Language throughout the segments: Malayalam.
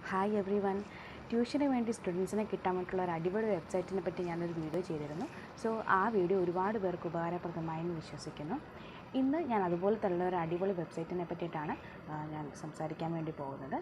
Hi every one. ട്യൂഷന് വേണ്ടി സ്റ്റുഡൻസിനെ കിട്ടാൻ വേണ്ടിയിട്ടുള്ള ഒരു അടിപൊളി വെബ്സൈറ്റിനെ പറ്റി ഞാനൊരു വീഡിയോ ചെയ്തിരുന്നു. സോ ആ വീഡിയോ ഒരുപാട് പേർക്ക് ഉപകാരപ്രദമായെന്ന് വിശ്വസിക്കുന്നു. ഇന്ന് ഞാൻ അതുപോലത്തുള്ള ഒരു അടിപൊളി വെബ്സൈറ്റിനെ പറ്റിയിട്ടാണ് ഞാൻ സംസാരിക്കാൻ വേണ്ടി പോകുന്നത്.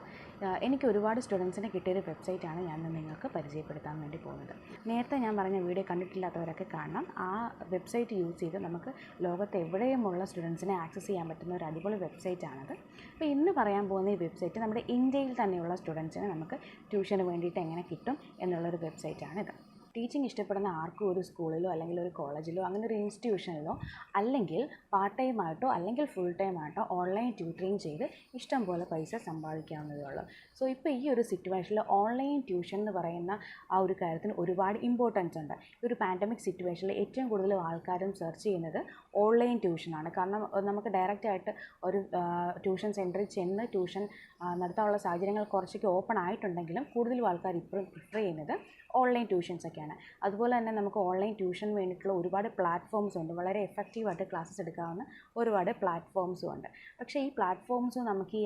എനിക്ക് ഒരുപാട് സ്റ്റുഡൻസിനെ കിട്ടിയൊരു വെബ്സൈറ്റാണ് ഞാൻ നിങ്ങൾക്ക് പരിചയപ്പെടുത്താൻ വേണ്ടി പോകുന്നത്. നേരത്തെ ഞാൻ പറഞ്ഞ വീഡിയോ കണ്ടിട്ടില്ലാത്തവരൊക്കെ കാണണം. ആ വെബ്സൈറ്റ് യൂസ് ചെയ്ത് നമുക്ക് ലോകത്ത് എവിടെയുമുള്ള സ്റ്റുഡൻസിനെ ആക്സസ് ചെയ്യാൻ പറ്റുന്ന ഒരു അടിപൊളി വെബ്സൈറ്റാണത്. അപ്പോൾ ഇന്ന് പറയാൻ പോകുന്ന ഈ വെബ്സൈറ്റ് നമ്മുടെ ഇന്ത്യയിൽ തന്നെയുള്ള സ്റ്റുഡൻസിനെ നമുക്ക് ട്യൂഷന് വേണ്ടിയിട്ട് എങ്ങനെ കിട്ടും എന്നുള്ളൊരു വെബ്സൈറ്റാണിത്. ടീച്ചിങ് ഇഷ്ടപ്പെടുന്ന ആർക്കും ഒരു സ്കൂളിലോ അല്ലെങ്കിൽ ഒരു കോളേജിലോ അങ്ങനെ ഒരു ഇൻസ്റ്റിറ്റ്യൂഷനിലോ അല്ലെങ്കിൽ പാർട്ട് ടൈം ആയിട്ടോ അല്ലെങ്കിൽ ഫുൾ ടൈം ആയിട്ടോ ഓൺലൈൻ ട്യൂട്ടറിങ് ചെയ്ത് ഇഷ്ടം പോലെ പൈസ സമ്പാദിക്കാവുന്നതേ ഉള്ളൂ. സോ ഇപ്പോൾ ഈ ഒരു സിറ്റുവേഷനിൽ ഓൺലൈൻ ട്യൂഷൻ എന്ന് പറയുന്ന ആ ഒരു കാര്യത്തിന് ഒരുപാട് ഇമ്പോർട്ടൻസ് ഉണ്ട്. ഈ ഒരു പാൻഡമിക് സിറ്റുവേഷനിൽ ഏറ്റവും കൂടുതൽ ആൾക്കാരും സെർച്ച് ചെയ്യുന്നത് ഓൺലൈൻ ട്യൂഷനാണ്. കാരണം നമുക്ക് ഡയറക്റ്റായിട്ട് ഒരു ട്യൂഷൻ സെൻറ്ററിൽ ചെന്ന് ട്യൂഷൻ നടത്താനുള്ള സാഹചര്യങ്ങൾ കുറച്ചൊക്കെ ഓപ്പൺ ആയിട്ടുണ്ടെങ്കിലും കൂടുതലും ആൾക്കാർ ഇപ്പോഴും പ്രിഫർ ചെയ്യുന്നത് ഓൺലൈൻ ട്യൂഷൻസൊക്കെയാണ്. അതുപോലെ തന്നെ നമുക്ക് ഓൺലൈൻ ട്യൂഷൻ വേണ്ടിയിട്ടുള്ള ഒരുപാട് പ്ലാറ്റ്ഫോംസ് ഉണ്ട്. വളരെ എഫക്റ്റീവായിട്ട് ക്ലാസ്സസ് എടുക്കാവുന്ന ഒരുപാട് പ്ലാറ്റ്ഫോംസും ഉണ്ട്. പക്ഷേ ഈ പ്ലാറ്റ്ഫോംസും നമുക്ക് ഈ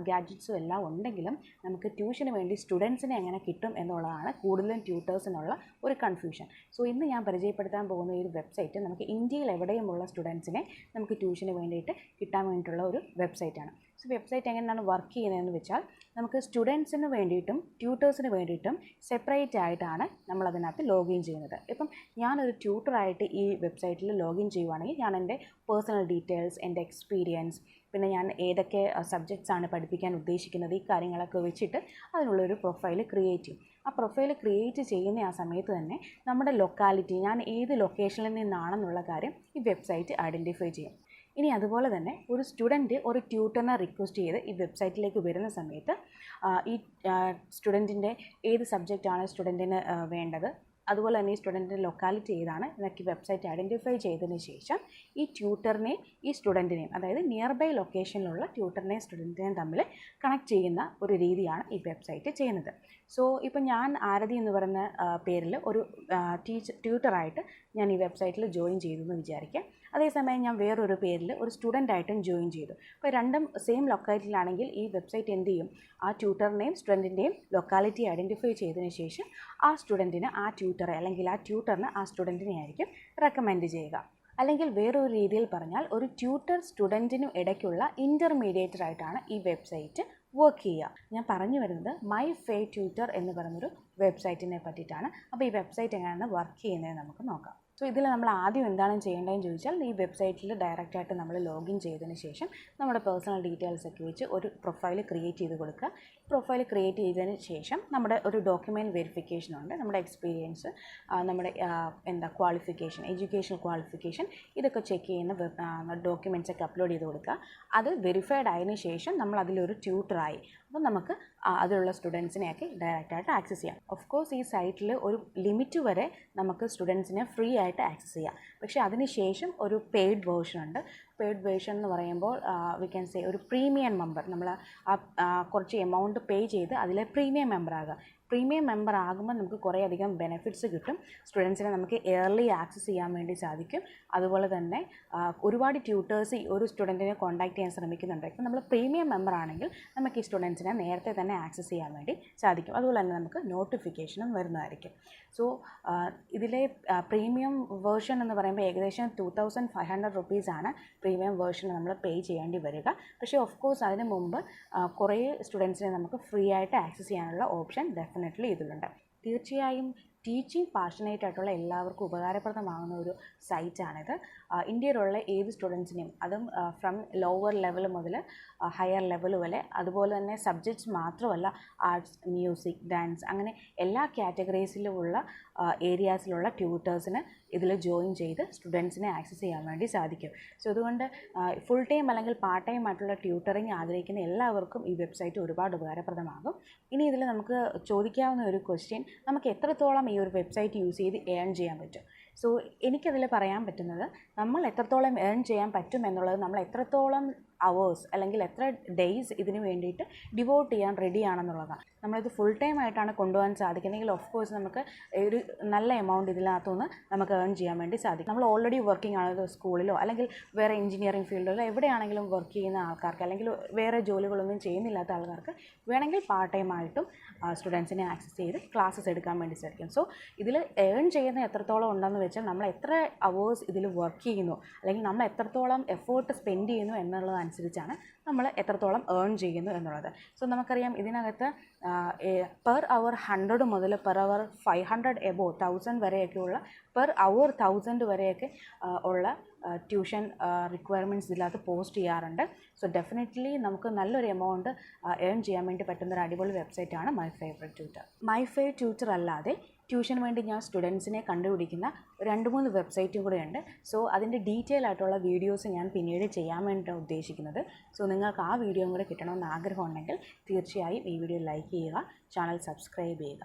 ഗാഡ്ജറ്റ്സും എല്ലാം ഉണ്ടെങ്കിലും നമുക്ക് ട്യൂഷന് വേണ്ടി സ്റ്റുഡൻസിനെ എങ്ങനെ കിട്ടും എന്നുള്ളതാണ് കൂടുതലും ട്യൂട്ടേഴ്സിനുള്ള ഒരു കൺഫ്യൂഷൻ. സോ ഇന്ന് ഞാൻ പരിചയപ്പെടുത്താൻ പോകുന്ന ഈ ഒരു വെബ്സൈറ്റ് നമുക്ക് ഇന്ത്യയിൽ എവിടെയുമുള്ള സ്റ്റുഡൻസിനെ നമുക്ക് ട്യൂഷന് വേണ്ടിയിട്ട് കിട്ടാൻ വേണ്ടിയിട്ടുള്ള ഒരു വെബ്സൈറ്റാണ്. സോ വെബ്സൈറ്റ് എങ്ങനെയാണ് വർക്ക് ചെയ്യുന്നതെന്ന് വെച്ചാൽ നമുക്ക് സ്റ്റുഡൻസിന് വേണ്ടിയിട്ടും ട്യൂട്ടേഴ്സിന് വേണ്ടിയിട്ടും സെപ്പറേറ്റ് ആയിട്ടാണ് നമ്മളതിനകത്ത് ലോഗിൻ ചെയ്യുന്നത്. ഇപ്പം ഞാനൊരു ട്യൂട്ടറായിട്ട് ഈ വെബ്സൈറ്റിൽ ലോഗിൻ ചെയ്യുവാണെങ്കിൽ ഞാൻ എൻ്റെ പേഴ്സണൽ ഡീറ്റെയിൽസ്, എൻ്റെ എക്സ്പീരിയൻസ്, പിന്നെ ഞാൻ ഏതൊക്കെ സബ്ജക്ട്സാണ് പഠിപ്പിക്കാൻ ഉദ്ദേശിക്കുന്നത്, ഈ കാര്യങ്ങളൊക്കെ വെച്ചിട്ട് അതിനുള്ളൊരു പ്രൊഫൈൽ ക്രിയേറ്റ് ചെയ്യും. ആ പ്രൊഫൈൽ ക്രിയേറ്റ് ചെയ്യുന്ന ആ സമയത്ത് തന്നെ നമ്മുടെ ലൊക്കാലിറ്റി, ഞാൻ ഏത് ലൊക്കേഷനിൽ നിന്നാണെന്നുള്ള കാര്യം ഈ വെബ്സൈറ്റ് ഐഡൻറ്റിഫൈ ചെയ്യും. ഇനി അതുപോലെ തന്നെ ഒരു സ്റ്റുഡൻറ്റ് ഒരു ട്യൂട്ടറിനെ റിക്വസ്റ്റ് ചെയ്ത് ഈ വെബ്സൈറ്റിലേക്ക് വരുന്ന സമയത്ത് ഈ സ്റ്റുഡൻറ്റിൻ്റെ ഏത് സബ്ജക്റ്റാണ് സ്റ്റുഡൻറ്റിന് വേണ്ടത്, അതുപോലെ തന്നെ ഈ സ്റ്റുഡൻറ്റിൻ്റെ ലൊക്കാലിറ്റി ഏതാണ് എന്നൊക്കെ വെബ്സൈറ്റ് ഐഡൻറ്റിഫൈ ചെയ്തതിന് ശേഷം ഈ ട്യൂട്ടറിനെയും ഈ സ്റ്റുഡൻറ്റിനെയും, അതായത് നിയർ ബൈ ലൊക്കേഷനിലുള്ള ട്യൂട്ടറിനെയും സ്റ്റുഡൻറ്റിനെയും തമ്മിൽ കണക്ട് ചെയ്യുന്ന ഒരു രീതിയാണ് ഈ വെബ്സൈറ്റ് ചെയ്യുന്നത്. സോ ഇപ്പം ഞാൻ ആരതി എന്ന് പറയുന്ന പേരിൽ ഒരു ട്യൂട്ടറായിട്ട് ഞാൻ ഈ വെബ്സൈറ്റിൽ ജോയിൻ ചെയ്തു എന്ന് വിചാരിക്കാം. അതേസമയം ഞാൻ വേറൊരു പേരിൽ ഒരു സ്റ്റുഡൻ്റായിട്ടും ജോയിൻ ചെയ്തു. അപ്പോൾ രണ്ടും സെയിം ലൊക്കാലിറ്റിയിലാണെങ്കിൽ ഈ വെബ്സൈറ്റ് എന്ത് ചെയ്യും, ആ ട്യൂട്ടറിനെയും സ്റ്റുഡൻറ്റിൻ്റെയും ലൊക്കാലിറ്റി ഐഡൻറ്റിഫൈ ചെയ്തതിന് ശേഷം ആ സ്റ്റുഡൻറ്റിന് ആ ട്യൂട്ടറെ അല്ലെങ്കിൽ ആ ട്യൂട്ടറിന് ആ സ്റ്റുഡൻറ്റിനെ ആയിരിക്കും റെക്കമെൻഡ് ചെയ്യുക. അല്ലെങ്കിൽ വേറൊരു രീതിയിൽ പറഞ്ഞാൽ ഒരു ട്യൂട്ടർ സ്റ്റുഡൻറ്റിനും ഇടയ്ക്കുള്ള ഇൻ്റർമീഡിയേറ്റർ ആയിട്ടാണ് ഈ വെബ്സൈറ്റ് വർക്ക് ചെയ്യുക. ഞാൻ പറഞ്ഞു വരുന്നത് മൈ ഫേ ട്യൂട്ടർ എന്ന് പറയുന്നൊരു വെബ്സൈറ്റിനെ പറ്റിയിട്ടാണ്. അപ്പോൾ ഈ വെബ്സൈറ്റ് എങ്ങനെയാണ് വർക്ക് ചെയ്യുന്നത് നമുക്ക് നോക്കാം. സോ ഇതിൽ നമ്മൾ ആദ്യം എന്താണ് ചെയ്യേണ്ടതെന്ന് ചോദിച്ചാൽ ഈ വെബ്സൈറ്റിൽ ഡയറക്റ്റായിട്ട് നമ്മൾ ലോഗിൻ ചെയ്തതിന് ശേഷം നമ്മുടെ പേഴ്സണൽ ഡീറ്റെയിൽസ് ഒക്കെ വെച്ച് ഒരു പ്രൊഫൈൽ ക്രിയേറ്റ് ചെയ്ത് കൊടുക്കുക. പ്രൊഫൈൽ ക്രിയേറ്റ് ചെയ്തതിന് ശേഷം നമ്മുടെ ഒരു ഡോക്യുമെൻറ്റ് വെരിഫിക്കേഷൻ ഉണ്ട്. നമ്മുടെ എക്സ്പീരിയൻസ്, നമ്മുടെ ക്വാളിഫിക്കേഷൻ, എഡ്യൂക്കേഷണൽ ക്വാളിഫിക്കേഷൻ, ഇതൊക്കെ ചെക്ക് ചെയ്യുന്ന ഡോക്യുമെൻറ്റ്സ് ഒക്കെ അപ്ലോഡ് ചെയ്ത് കൊടുക്കുക. അത് വെരിഫൈഡ് ആയതിനു ശേഷം നമ്മൾ അതിലൊരു ട്യൂട്ടറായി. അപ്പോൾ നമുക്ക് അതിലുള്ള സ്റ്റുഡൻസിനെയൊക്കെ ഡയറക്റ്റായിട്ട് ആക്സസ് ചെയ്യാം. ഓഫ് കോഴ്സ് ഈ സൈറ്റിൽ ഒരു ലിമിറ്റ് വരെ നമുക്ക് സ്റ്റുഡൻസിനെ ഫ്രീ ആയിട്ട് ആക്സസ് ചെയ്യാം. പക്ഷേ അതിന് ശേഷം ഒരു പെയ്ഡ് വേർഷൻ ഉണ്ട്. പെയ്ഡ് വേർഷൻ എന്ന് പറയുമ്പോൾ വി ക്യാൻ സേ ഒരു പ്രീമിയം മെമ്പർ, നമ്മൾ കുറച്ച് എമൗണ്ട് പേ ചെയ്ത് അതിലെ പ്രീമിയം മെമ്പർ ആകുക. പ്രീമിയം മെമ്പർ ആകുമ്പോൾ നമുക്ക് കുറേയധികം ബെനിഫിറ്റ്സ് കിട്ടും. സ്റ്റുഡൻസിനെ നമുക്ക് എയർലി ആക്സസ് ചെയ്യാൻ വേണ്ടി സാധിക്കും. അതുപോലെ തന്നെ ഒരുപാട് ട്യൂട്ടേഴ്സ് ഒരു സ്റ്റുഡൻറ്റിനെ കോൺടാക്ട് ചെയ്യാൻ ശ്രമിക്കുന്നുണ്ട്. ഇപ്പം നമ്മൾ പ്രീമിയം മെമ്പർ ആണെങ്കിൽ നമുക്ക് ഈ സ്റ്റുഡൻസിനെ നേരത്തെ തന്നെ ആക്സസ് ചെയ്യാൻ വേണ്ടി സാധിക്കും. അതുപോലെ തന്നെ നമുക്ക് നോട്ടിഫിക്കേഷനും വരുന്നതായിരിക്കും. സോ ഇതിലെ പ്രീമിയം വേർഷൻ എന്ന് പറയുമ്പോൾ ഏകദേശം 2500 റുപ്പീസാണ് പ്രീമിയം വേർഷന് നമ്മൾ പേ ചെയ്യേണ്ടി വരിക. പക്ഷേ ഓഫ് കോഴ്സ് അതിന് മുമ്പ് കുറേ സ്റ്റുഡൻസിനെ നമുക്ക് ഫ്രീ ആയിട്ട് ആക്സസ് ചെയ്യാനുള്ള ഓപ്ഷൻ ഡെഫിനറ്റ്ലി ഇതിലുണ്ട്. തീർച്ചയായും ടീച്ചിങ് പാഷനേറ്റ് ആയിട്ടുള്ള എല്ലാവർക്കും ഉപകാരപ്രദമാകുന്ന ഒരു സൈറ്റാണിത്. ഇന്ത്യയിലുള്ള ഏത് സ്റ്റുഡൻസിനെയും, അതും ഫ്രം ലോവർ ലെവൽ മുതൽ ഹയർ ലെവൽ വരെ, അതുപോലെ തന്നെ സബ്ജക്ട്സ് മാത്രമല്ല ആർട്സ്, മ്യൂസിക്, ഡാൻസ്, അങ്ങനെ എല്ലാ കാറ്റഗറീസിലുമുള്ള ഏരിയാസിലുള്ള ട്യൂട്ടേഴ്സിന് ഇതിൽ ജോയിൻ ചെയ്ത് സ്റ്റുഡൻസിനെ ആക്സസ് ചെയ്യാൻ വേണ്ടി സാധിക്കും. സോ അതുകൊണ്ട് ഫുൾ ടൈം അല്ലെങ്കിൽ പാർട്ട് ടൈം ആയിട്ടുള്ള ട്യൂട്ടറിങ് ആഗ്രഹിക്കുന്ന എല്ലാവർക്കും ഈ വെബ്സൈറ്റ് ഒരുപാട് ഉപകാരപ്രദമാകും. ഇനി ഇതിൽ നമുക്ക് ചോദിക്കാവുന്ന ഒരു ക്വസ്റ്റ്യൻ, നമുക്ക് എത്രത്തോളം ഈ ഒരു വെബ്സൈറ്റ് യൂസ് ചെയ്ത് ഏൺ ചെയ്യാൻ പറ്റും? സോ എനിക്കതിൽ പറയാൻ പറ്റുന്നത്, നമ്മൾ എത്രത്തോളം ഏൺ ചെയ്യാൻ പറ്റും എന്നുള്ളത് നമ്മൾ എത്രത്തോളം അവേഴ്സ് അല്ലെങ്കിൽ എത്ര ഡേയ്സ് ഇതിന് വേണ്ടിയിട്ട് ഡിവോട്ട് ചെയ്യാൻ റെഡിയാണെന്നുള്ളതാണ്. നമ്മളിത് ഫുൾ ടൈം ആയിട്ടാണ് കൊണ്ടുപോകാൻ സാധിക്കുന്നതെങ്കിൽ ഓഫ് കോഴ്സ് നമുക്ക് ഒരു നല്ല എമൗണ്ട് ഇതിനകത്തുനിന്ന് നമുക്ക് ഏൺ ചെയ്യാൻ വേണ്ടി സാധിക്കും. നമ്മൾ ഓൾറെഡി വർക്കിംഗ് ആണല്ലോ സ്കൂളിലോ അല്ലെങ്കിൽ വേറെ എഞ്ചിനീയറിംഗ് ഫീൽഡിലോ എവിടെയാണെങ്കിലും വർക്ക് ചെയ്യുന്ന ആൾക്കാർക്ക് അല്ലെങ്കിൽ വേറെ ജോലികളൊന്നും ചെയ്യുന്നില്ലാത്ത ആൾക്കാർക്ക് വേണമെങ്കിൽ പാർട്ട് ടൈം ആയിട്ടും സ്റ്റുഡൻസിനെ ആക്സസ് ചെയ്ത് ക്ലാസ്സസ് എടുക്കാൻ വേണ്ടി സാധിക്കും. സോ ഇതിൽ ഏൺ ചെയ്യുന്ന എത്രത്തോളം ഉണ്ടെന്ന് വെച്ചാൽ നമ്മൾ എത്ര അവേഴ്സ് ഇതിൽ വർക്ക് ചെയ്യുന്നു അല്ലെങ്കിൽ നമ്മൾ എത്രത്തോളം എഫേർട്ട് സ്പെൻഡ് ചെയ്യുന്നു എന്നുള്ളതനുസരിച്ചാണ് നമ്മൾ എത്രത്തോളം ഏൺ ചെയ്യുന്നു എന്നുള്ളത്. സോ നമുക്കറിയാം ഇതിനകത്ത് പെർ അവർ 100 മുതൽ പെർ അവർ 500 എബോ 1000 വരെയൊക്കെയുള്ള പെർ അവർ 1000 വരെയൊക്കെ ഉള്ള ട്യൂഷൻ റിക്വയർമെൻറ്റ്സ് ഇതിനകത്ത് പോസ്റ്റ് ചെയ്യാറുണ്ട്. സോ ഡെഫിനറ്റ്ലി നമുക്ക് നല്ലൊരു എമൗണ്ട് ഏൺ ചെയ്യാൻ വേണ്ടി പറ്റുന്നൊരു അടിപൊളി വെബ്സൈറ്റാണ് my favourite tutor. My favourite tutor അല്ലാതെ ട്യൂഷന് വേണ്ടി ഞാൻ സ്റ്റുഡൻസിനെ കണ്ടുപിടിക്കുന്ന 2-3 വെബ്സൈറ്റും കൂടെ ഉണ്ട്. സോ അതിൻ്റെ ഡീറ്റെയിൽ ആയിട്ടുള്ള വീഡിയോസ് ഞാൻ പിന്നീട് ചെയ്യാൻ വേണ്ടിയിട്ടാണ് ഉദ്ദേശിക്കുന്നത്. സോ നിങ്ങൾക്ക് ആ വീഡിയോയും കൂടെ കിട്ടണമെന്ന് ആഗ്രഹമുണ്ടെങ്കിൽ തീർച്ചയായും ഈ വീഡിയോ ലൈക്ക് ചെയ്യുക, ചാനൽ സബ്സ്ക്രൈബ് ചെയ്യുക.